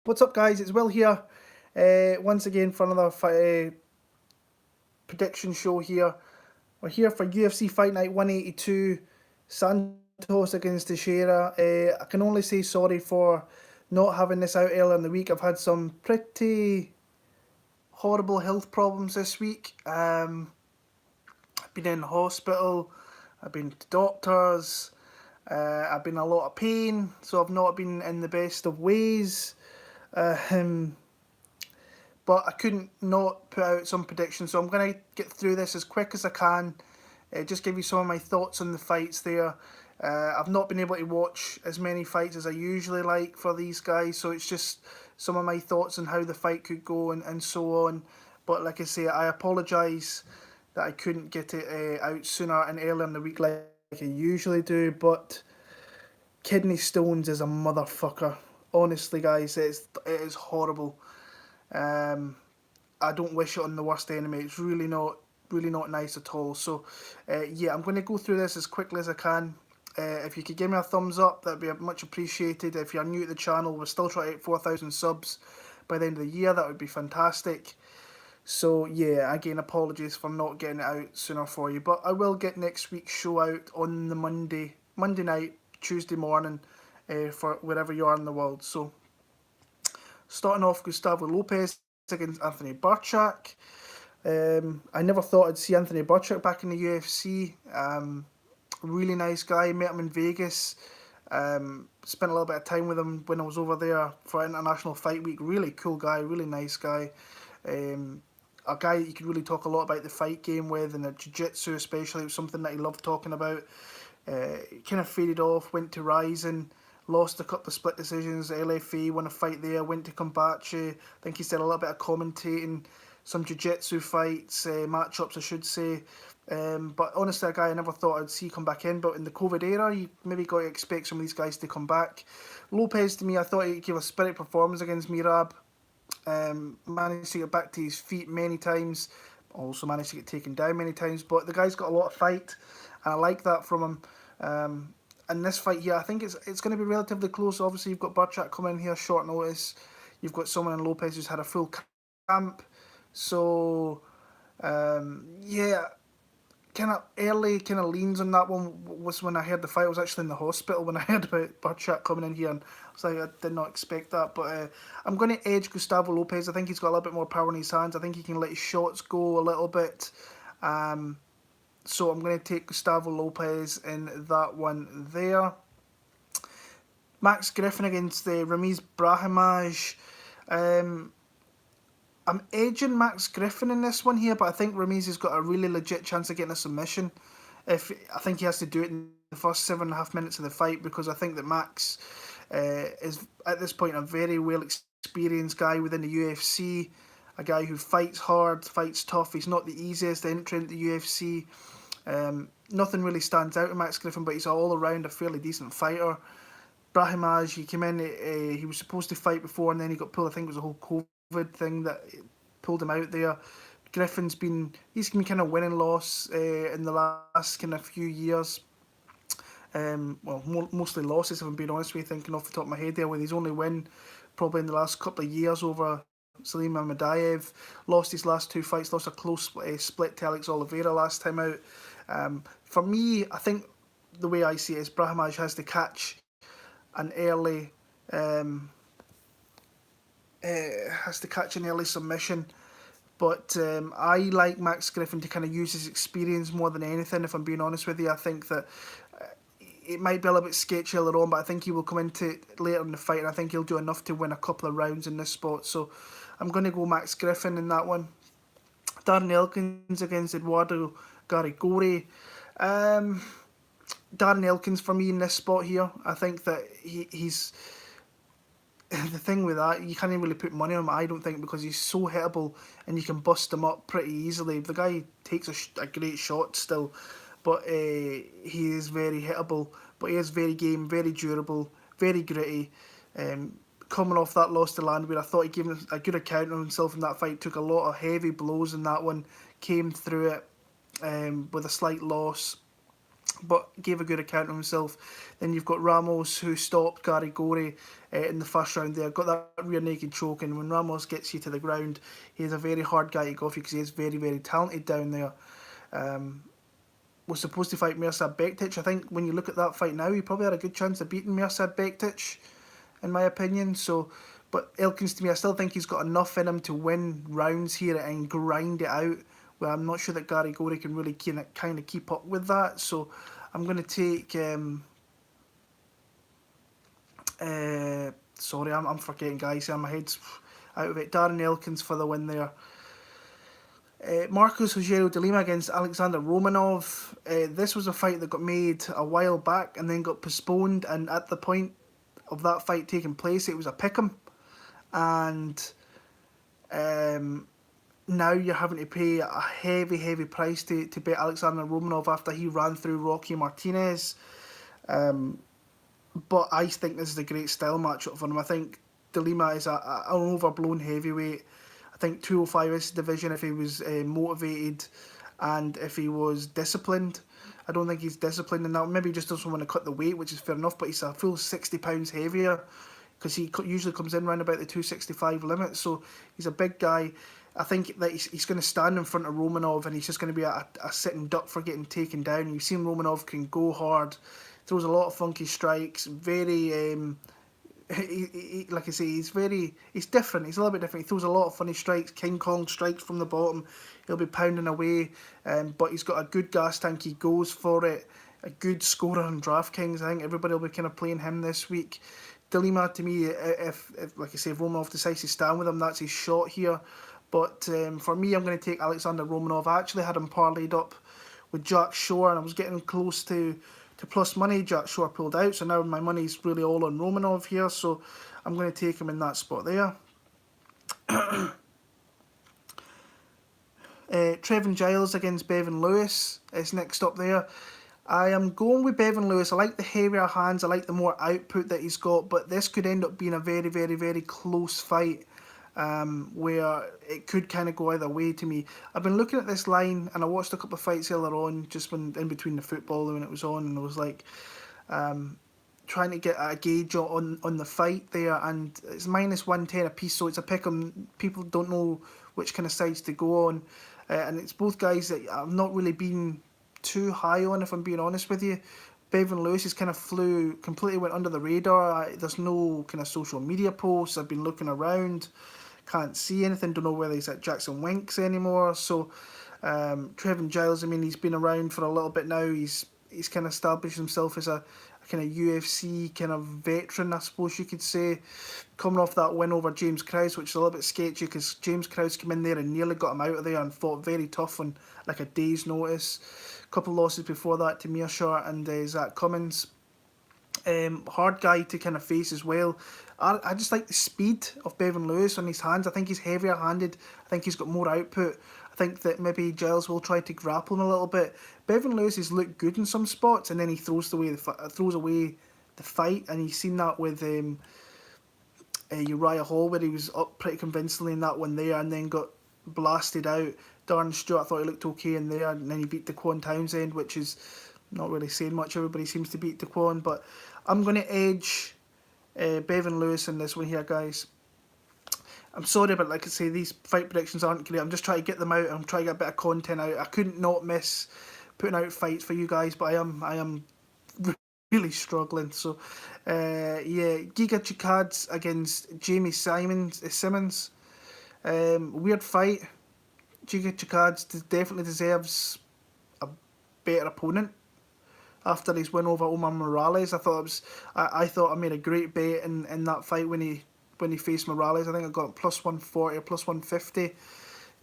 What's up, guys? It's Will here, once again for another prediction show here. We're here for UFC Fight Night 182, Santos against Teixeira. I can only say sorry for not having this out earlier in the week. I've had some pretty horrible health problems this week. I've been in hospital, I've been to doctors, I've been in a lot of pain, so I've not been in the best of ways. But I couldn't not put out some predictions, so I'm going to get through this as quick as I can. Just give you some of my thoughts on the fights there. I've not been able to watch as many fights as I usually like for these guys, so it's just some of my thoughts on how the fight could go and so on. But like I say, I apologise that I couldn't get it out sooner and earlier in the week like I usually do, but kidney stones is a motherfucker. Honestly, guys, it is horrible. I don't wish it on the worst enemy. It's really not nice at all. So, yeah, I'm going to go through this as quickly as I can. If you could give me a thumbs up, that'd be much appreciated. If you're new to the channel, we're still trying to hit 4,000 subs by the end of the year. That would be fantastic. So, yeah, again, apologies for not getting it out sooner for you. But I will get next week's show out on the Monday night, Tuesday morning, for wherever you are in the world. So, starting off, Gustavo Lopez against Anthony Burchak. I never thought I'd see Anthony Burchak back in the UFC. Really nice guy. Met him in Vegas. Spent a little bit of time with him when I was over there for International Fight Week. Really cool guy. Really nice guy. A guy that you could really talk a lot about the fight game with, and the jiu-jitsu especially. It was something that he loved talking about. Kind of faded off, went to Rising, lost a couple of split decisions. LFA won a fight there, went to Kombachi. I think he did a little bit of commentating, some jiu-jitsu fights, matchups I should say. But honestly, a guy I never thought I'd see come back in. But in the COVID era, you maybe got to expect some of these guys to come back. Lopez, to me, I thought he gave a spirit performance against Mirab. Managed to get back to his feet many times. Also managed to get taken down many times. But the guy's got a lot of fight, and I like that from him. And this fight here, I think it's going to be relatively close. Obviously, you've got Burchak coming in here short notice. You've got someone in Lopez who's had a full camp. So, yeah, kind of early kind of leans on that one was when I heard the fight. I was actually in the hospital when I heard about Burchak coming in here, and I was like, I did not expect that. But I'm going to edge Gustavo Lopez. I think he's got a little bit more power in his hands. I think he can let his shots go a little bit. So I'm going to take Gustavo Lopez in that one there. Max Griffin against Ramiz Brahimaj. I'm edging Max Griffin in this one here, but I think Ramiz has got a really legit chance of getting a submission. I think he has to do it in the first 7.5 minutes of the fight, because I think that Max is at this point a very well experienced guy within the UFC. A guy who fights hard, fights tough. He's not the easiest entrant in the UFC. Nothing really stands out in Max Griffin, but he's all around a fairly decent fighter. Brahimaj, he came in, he was supposed to fight before, and then he got pulled. I think it was a whole COVID thing that pulled him out there. Griffin's been kind of win and loss in the last kind of few years. Well, mostly losses, if I'm being honest with you, thinking off the top of my head there, with his only win probably in the last couple of years over Salim Mamadaev. Lost his last two fights, lost a close split to Alex Oliveira last time out. For me, I think the way I see it is Brahimaj has to catch an early submission. But I like Max Griffin to kind of use his experience more than anything, if I'm being honest with you. I think that it might be a little bit sketchy later on, but I think he will come into it later in the fight, and I think he'll do enough to win a couple of rounds in this spot. So I'm going to go Max Griffin in that one. Darren Elkins against Eduardo Garigori. Darren Elkins for me in this spot here. I think that he's... The thing with that, you can't really put money on him, I don't think, because he's so hittable and you can bust him up pretty easily. The guy takes a great shot still, but he is very hittable. But he is very game, very durable, very gritty. Coming off that loss to Landwehr, I thought he gave a good account of himself in that fight. Took a lot of heavy blows in that one, came through it with a slight loss. but gave a good account of himself. Then you've got Ramos, who stopped Gary Gorey in the first round there. Got that rear naked choke, and when Ramos gets you to the ground, he's a very hard guy to go for because he is very, very talented down there. Was supposed to fight Mirsad Bektic. I think when you look at that fight now, he probably had a good chance of beating Mirsad Bektic, in my opinion. So, but Elkins, to me, I still think he's got enough in him to win rounds here and grind it out. Well, I'm not sure that Gary Gorey can really kind of keep up with that. So, I'm going to take. Sorry, I'm forgetting, guys. Here, my head's out of it. Darren Elkins for the win there. Marcos Rogerio de Lima against Alexander Romanov. This was a fight that got made a while back and then got postponed, and at the point of that fight taking place, it was a pick'em, and now you're having to pay a heavy price to bet Alexander Romanov after he ran through Rocky Martinez. But I think this is a great style matchup for him. I think de Lima is an overblown heavyweight. I think 205 is the division if he was motivated and if he was disciplined. I don't think he's disciplined in that. Maybe he just doesn't want to cut the weight, which is fair enough, but he's a full 60 pounds heavier because he usually comes in around about the 265 limit. So he's a big guy. I think that he's going to stand in front of Romanov and he's just going to be a sitting duck for getting taken down. You've seen Romanov can go hard, throws a lot of funky strikes, very... like I say, he's different. He's a little bit different. He throws a lot of funny strikes, King Kong strikes from the bottom. He'll be pounding away, but he's got a good gas tank. He goes for it. A good scorer on DraftKings. I think everybody will be kind of playing him this week. De Lima, to me, if like I say, if Romanov decides to stand with him, that's his shot here. But for me, I'm going to take Alexander Romanov. I actually had him parlayed up with Jack Shore, and I was getting close to plus money. Jack Shore pulled out, so now my money's really all on Romanov here, so I'm going to take him in that spot there. Trevin Giles against Bevon Lewis is next up there. I am going with Bevon Lewis. I like the heavier hands, I like the more output that he's got, but this could end up being a very close fight. Where it could kind of go either way to me. I've been looking at this line and I watched a couple of fights earlier on, just when in between the football when it was on, and I was like trying to get a gauge on the fight there, and it's -110 a piece, so it's a pick 'em. People don't know which kind of sides to go on, and it's both guys that I've not really been too high on, if I'm being honest with you. Bevon Lewis has kind of completely went under the radar. There's no kind of social media posts. I've been looking around. Can't see anything, don't know whether he's at Jackson Winks anymore. So Trevin Giles, I mean, he's been around for a little bit now. He's kind of established himself as a kind of UFC kind of veteran, I suppose you could say, coming off that win over James Krause, which is a little bit sketchy because James Krause came in there and nearly got him out of there and fought very tough on like a day's notice. A couple of losses before that to Mearshart and Zach Cummins. Hard guy to kind of face as well. I just like the speed of Bevon Lewis on his hands. I think he's heavier handed. I think he's got more output. I think that maybe Giles will try to grapple him a little bit. Bevon Lewis has looked good in some spots, and then he throws away the fight, and you've seen that with Uriah Hall, where he was up pretty convincingly in that one there, and then got blasted out. Darren Stewart, I thought he looked okay in there, and then he beat Daquan Townsend, which is not really saying much. Everybody seems to beat Daquan, but I'm going to edge Bevon Lewis in this one here, guys. I'm sorry, but like I say, these fight predictions aren't great. I'm just trying to get them out. I'm trying to get a bit of content out. I couldn't not miss putting out fights for you guys, but I am really struggling. So, yeah, Giga Chikadze against Jamey Simmons. Weird fight. Giga Chikadze definitely deserves a better opponent after his win over Omar Morales. I thought I made a great bet in that fight when he faced Morales. I think I got plus 140 or plus 150.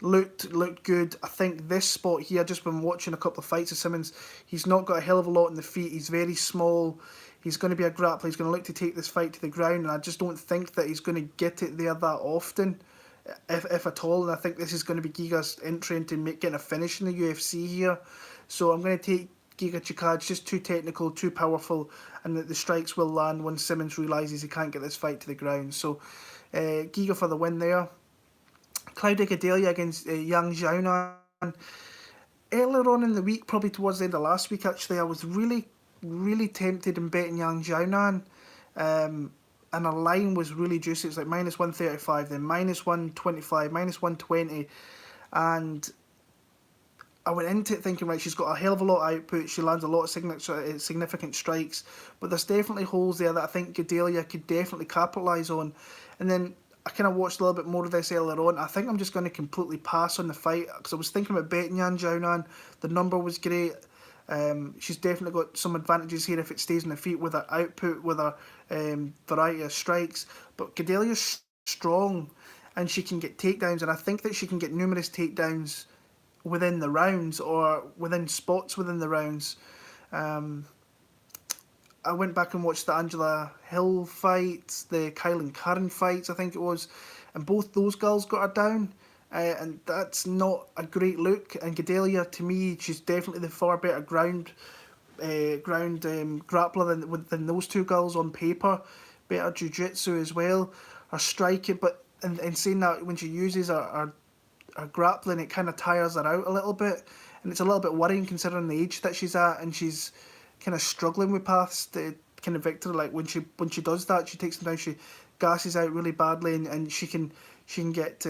Looked good. I think this spot here, just been watching a couple of fights of Simmons, he's not got a hell of a lot in the feet. He's very small. He's going to be a grappler. He's going to look to take this fight to the ground, and I just don't think that he's going to get it there that often, if at all. And I think this is going to be Giga's entry into getting a finish in the UFC here. So I'm going to take Giga Chikadze, just too technical, too powerful, and that the strikes will land when Simmons realises he can't get this fight to the ground. So Giga for the win there. Claudia Gadelha against Yang Xioanan. earlier on in the week, probably towards the end of last week actually, I was really, really tempted in betting Yang Xioanan. And our line was really juicy. It's like -135, then -125, -120. And I went into it thinking, right, she's got a hell of a lot of output. She lands a lot of significant strikes. But there's definitely holes there that I think Gadelha could definitely capitalise on. And then I kind of watched a little bit more of this earlier on. I think I'm just going to completely pass on the fight because I was thinking about betting Yang Xioanan. The number was great. She's definitely got some advantages here if it stays on the feet with her output, with her variety of strikes. But Gadelha's strong and she can get takedowns, and I think that she can get numerous takedowns within the rounds or within spots within the rounds. I went back and watched the Angela Hill fights, the Kylan Curran fights, I think it was, and both those girls got her down. And that's not a great look. And Gadelha, to me, she's definitely the far better ground grappler than those two girls on paper. Better jiu-jitsu as well. Her striking, but in saying that, when she uses her grappling, it kind of tires her out a little bit. And it's a little bit worrying considering the age that she's at, and she's kind of struggling with paths to kind of victory. Like when she does that, she takes them down, she gasses out really badly, and she can get...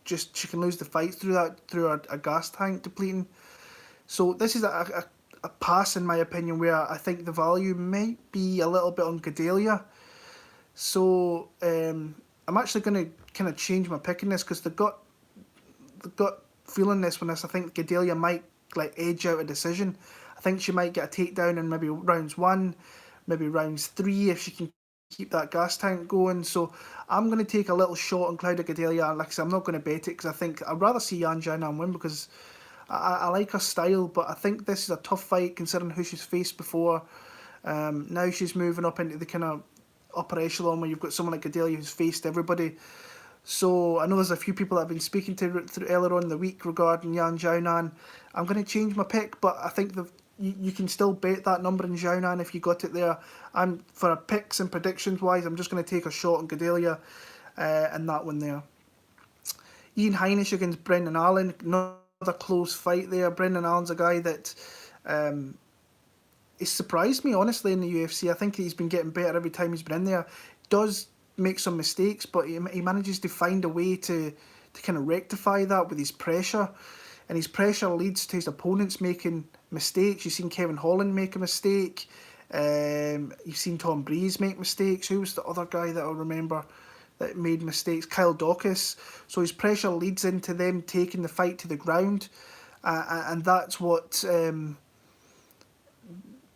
she can lose the fight through a gas tank depleting. So this is a pass in my opinion, where I think the value might be a little bit on Gadelha. So I'm actually going to kind of change my pick in this because the gut feeling this one is I think Gadelha might like edge out a decision. I think she might get a takedown in maybe rounds 1, maybe rounds 3 if she can keep that gas tank going. So I'm going to take a little shot on Claudia Gadelha, and like I said, I'm not going to bet it because I think I'd rather see Yang Xioanan win because I like her style, but I think this is a tough fight considering who she's faced before. Now she's moving up into the kind of upper echelon where you've got someone like Gadelha who's faced everybody. So I know there's a few people that I've been speaking to earlier on in the week regarding Yang Xioanan. I'm going to change my pick, but I think you can still bet that number in Xioanan if you got it there. For picks and predictions wise, I'm just going to take a shot on Gadelha and that one there. Ian Heinisch against Brendan Allen, another close fight there. Brendan Allen's a guy that he surprised me honestly in the UFC. I think he's been getting better every time he's been in there. Does make some mistakes, but he manages to find a way to kind of rectify that with his pressure. And his pressure leads to his opponents making mistakes. You've seen Kevin Holland make a mistake. You've seen Tom Breeze make mistakes. Who was the other guy that I remember that made mistakes? Kyle Dawkins. So his pressure leads into them taking the fight to the ground. And that's what...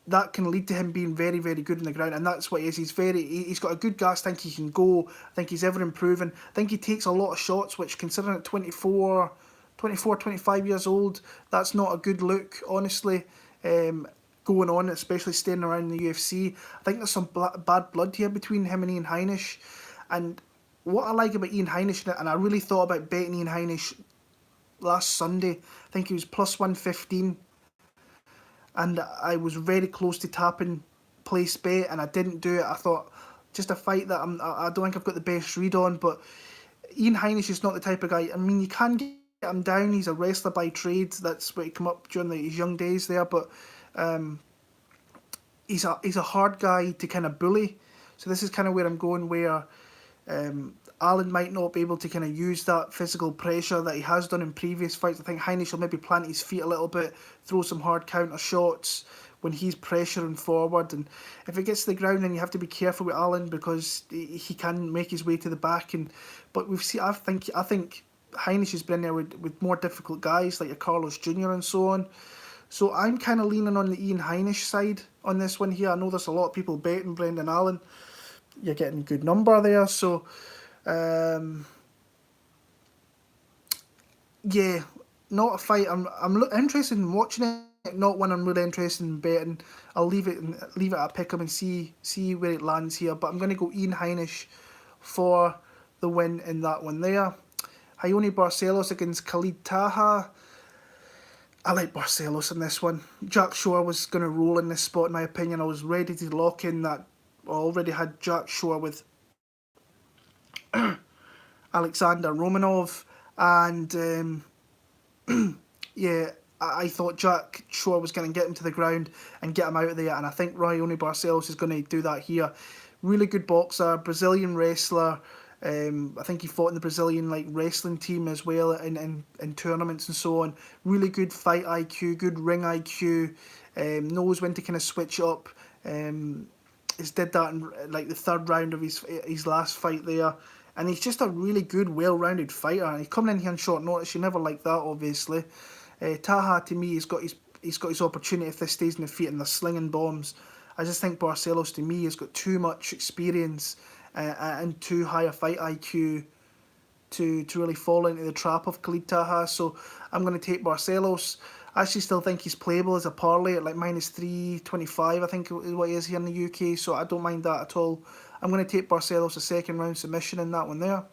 that can lead to him being very, very good on the ground, and that's what he is. He's got a good gas tank. He can go. I think he's ever improving. I think he takes a lot of shots, which considering at 24, 25 years old, that's not a good look, honestly, going on, especially staying around the UFC. I think there's some bad blood here between him and Ian Heinisch. And what I like about Ian Heinisch, and I really thought about betting Ian Heinisch last Sunday, I think he was plus 115. And I was very close to tapping place bet, and I didn't do it. I thought, just a fight that I don't think I've got the best read on, but Ian Heinisch is not the type of guy. I mean, you can get him down. He's a wrestler by trade. That's what he came up during his young days there, but he's a hard guy to kind of bully. So this is kind of where I'm going, where Allen might not be able to kind of use that physical pressure that he has done in previous fights. I think Heinisch will maybe plant his feet a little bit, throw some hard counter shots when he's pressuring forward. And if it gets to the ground, then you have to be careful with Allen because he can make his way to the back. But we've seen, I think Heinisch has been in there with more difficult guys like your Carlos Jr. and so on. So I'm kind of leaning on the Ian Heinisch side on this one here. I know there's a lot of people betting Brendan Allen. You're getting a good number there, so... yeah, not a fight I'm interested in watching it, not one I'm really interested in betting. I'll leave it at pick'em and see where it lands here, but I'm going to go Ian Heinisch for the win in that one there. Raoni Barcelos against Khalid Taha. I like Barcelos in this one. Jack Shore was going to roll in this spot in my opinion. I was ready to lock in that. I already had Jack Shore with Alexander Romanov, and yeah, I thought Jack Shore was going to get him to the ground and get him out of there, and I think Raoni Barcelos is going to do that here. Really good boxer, Brazilian wrestler. I think he fought in the Brazilian wrestling team as well in tournaments and so on. Really good fight IQ, good ring IQ. Knows when to kind of switch up. He's did that in the third round of his last fight there. And he's just a really good, well-rounded fighter. And he's coming in here on short notice. You never like that, obviously. Taha, to me, he's got his opportunity if this stays in the feet and they're slinging bombs. I just think Barcelos, to me, has got too much experience and too high a fight IQ to really fall into the trap of Khalid Taha. So I'm going to take Barcelos. I actually still think he's playable as a parlay at minus 325, I think is what he is here in the UK. So I don't mind that at all. I'm going to take Barcelos a second round submission in that one there.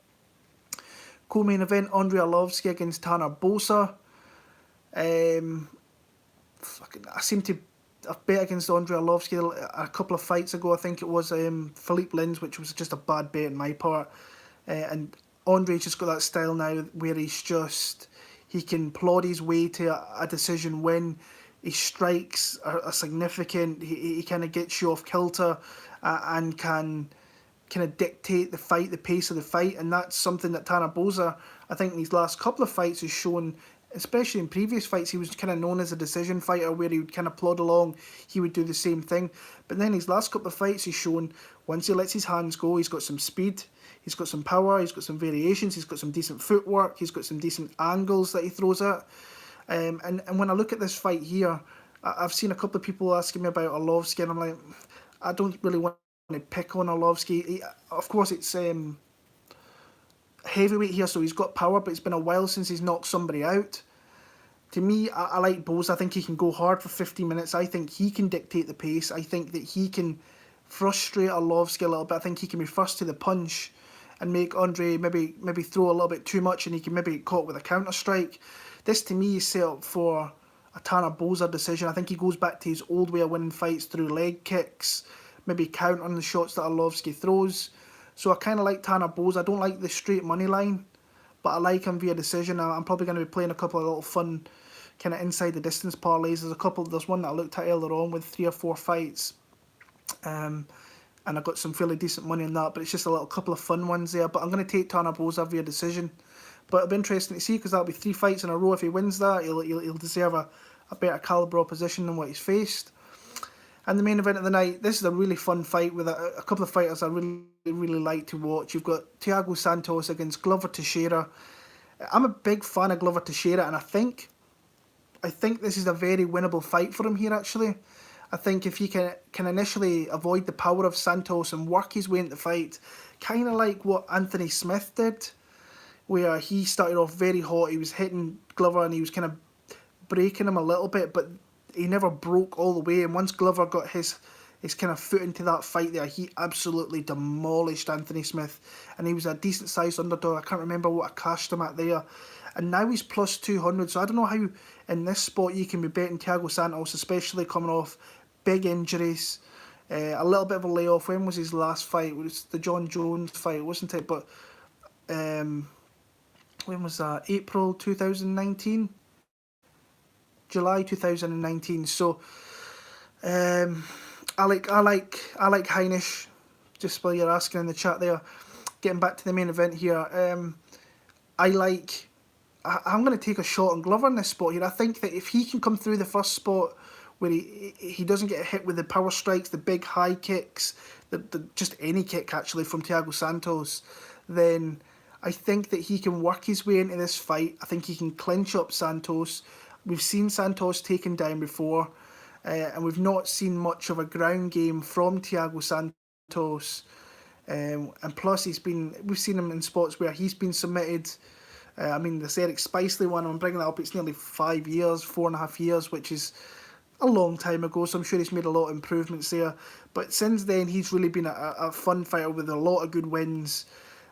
Co-main event, Andrei Arlovski against Tanner Boser. I seem to have bet against Andrei Arlovski a couple of fights ago. I think it was Philippe Lins, which was just a bad bet on my part. And Andrei's just got that style now where he can plod his way to a decision win. His strikes are significant. He kind of gets you off kilter and can kind of dictate the fight, the pace of the fight. And that's something that Tanner Boser, I think in these last couple of fights, has shown. Especially in previous fights, he was kind of known as a decision fighter where he would kind of plod along, he would do the same thing. But then his last couple of fights, he's shown once he lets his hands go, he's got some speed, he's got some power, he's got some variations, he's got some decent footwork, he's got some decent angles that he throws at. And when I look at this fight here, I've seen a couple of people asking me about Arlovski, and I'm like, I don't really want to pick on Arlovski. Of course, it's heavyweight here, so he's got power, but it's been a while since he's knocked somebody out. To me, I like Bose. I think he can go hard for 50 minutes. I think he can dictate the pace. I think that he can frustrate Arlovski a little bit. I think he can be first to the punch and make Andrei maybe throw a little bit too much, and he can maybe get caught with a counter strike. This to me is set up for a Tanner Boser decision. I think he goes back to his old way of winning fights through leg kicks, maybe countering the shots that Arlovski throws. So I kind of like Tanner Boser. I don't like the straight money line, but I like him via decision. I'm probably going to be playing a couple of little fun kind of inside the distance parlays. There's one that I looked at earlier on with 3 or 4 fights. And I got some fairly decent money on that, but it's just a little couple of fun ones there. But I'm going to take Tanner Boser via decision. But it'll be interesting to see, because that'll be 3 fights in a row. If he wins that, he'll deserve a better calibre opposition than what he's faced. And the main event of the night, this is a really fun fight with a couple of fighters I really like to watch. You've got Thiago Santos against Glover Teixeira. I'm a big fan of Glover Teixeira, and I think this is a very winnable fight for him here, actually. I think if he can initially avoid the power of Santos and work his way into the fight, kind of like what Anthony Smith did, where he started off very hot, he was hitting Glover and he was kind of breaking him a little bit, but he never broke all the way. And once Glover got his kind of foot into that fight there, he absolutely demolished Anthony Smith. And he was a decent sized underdog. I can't remember what I cashed him at there. And now he's plus 200. So I don't know how in this spot you can be betting Thiago Santos, especially coming off big injuries. A little bit of a layoff. When was his last fight? It was the John Jones fight, wasn't it? But when was that? April 2019? July 2019. So I like Heinisch, just while you're asking in the chat there. Getting back to the main event here, I'm going to take a shot on Glover in this spot here. I think that if he can come through the first spot where he doesn't get hit with the power strikes, the big high kicks, just any kick actually from Thiago Santos, then I think that he can work his way into this fight. I think he can clinch up Santos. We've seen Santos taken down before, and we've not seen much of a ground game from Thiago Santos. And plus, we've seen him in spots where he's been submitted. I mean, this Eric Spicely one, I'm bringing that up, it's nearly 5 years, 4.5 years, which is a long time ago, so I'm sure he's made a lot of improvements there. But since then, he's really been a fun fighter with a lot of good wins.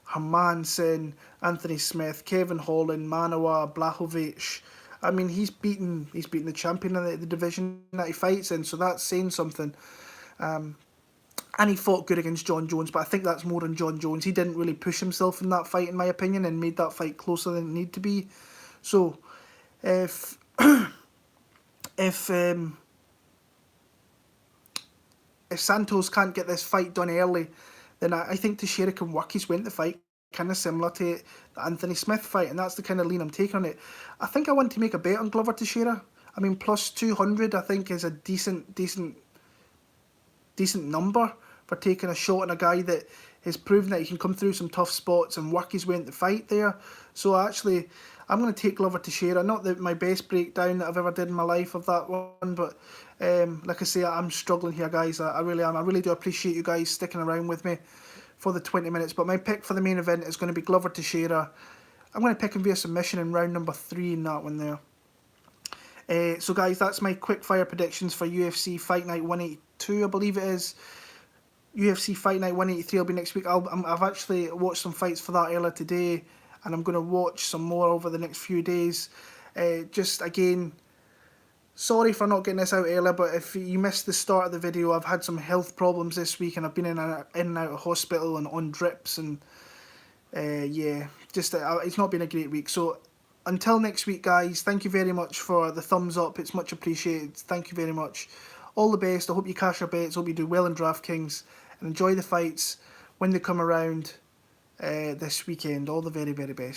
Hermansen, Anthony Smith, Kevin Holland, Manoa, Blachowicz. I mean, he's beaten the champion of the division that he fights in, so that's saying something. And he fought good against John Jones, but I think that's more on John Jones. He didn't really push himself in that fight, in my opinion, and made that fight closer than it needed to be. So, if if Santos can't get this fight done early, then I think Teixeira can work his way into the fight, kind of similar to the Anthony Smith fight, and that's the kind of lean I'm taking on it. I think I want to make a bet on Glover Teixeira. I mean, plus 200 I think is a decent number for taking a shot on a guy that has proven that he can come through some tough spots and work his way into the fight there. So actually, I'm going to take Glover Teixeira. Not that my best breakdown that I've ever did in my life of that one, but like I say, I'm struggling here, guys. I really am. I really do appreciate you guys sticking around with me for the 20 minutes. But my pick for the main event is going to be Glover Teixeira. I'm going to pick him via submission in round number 3 in that one there. So guys, that's my quick fire predictions for UFC Fight Night 182, I believe it is. UFC Fight Night 183 will be next week. I've actually watched some fights for that earlier today, and I'm going to watch some more over the next few days. Just again, sorry for not getting this out earlier, but if you missed the start of the video, I've had some health problems this week, and I've been in and out of hospital and on drips, and yeah, just it's not been a great week. So until next week, guys, thank you very much for the thumbs up. It's much appreciated. Thank you very much. All the best. I hope you cash your bets. Hope you do well in DraftKings. And enjoy the fights when they come around this weekend. All the very, very best.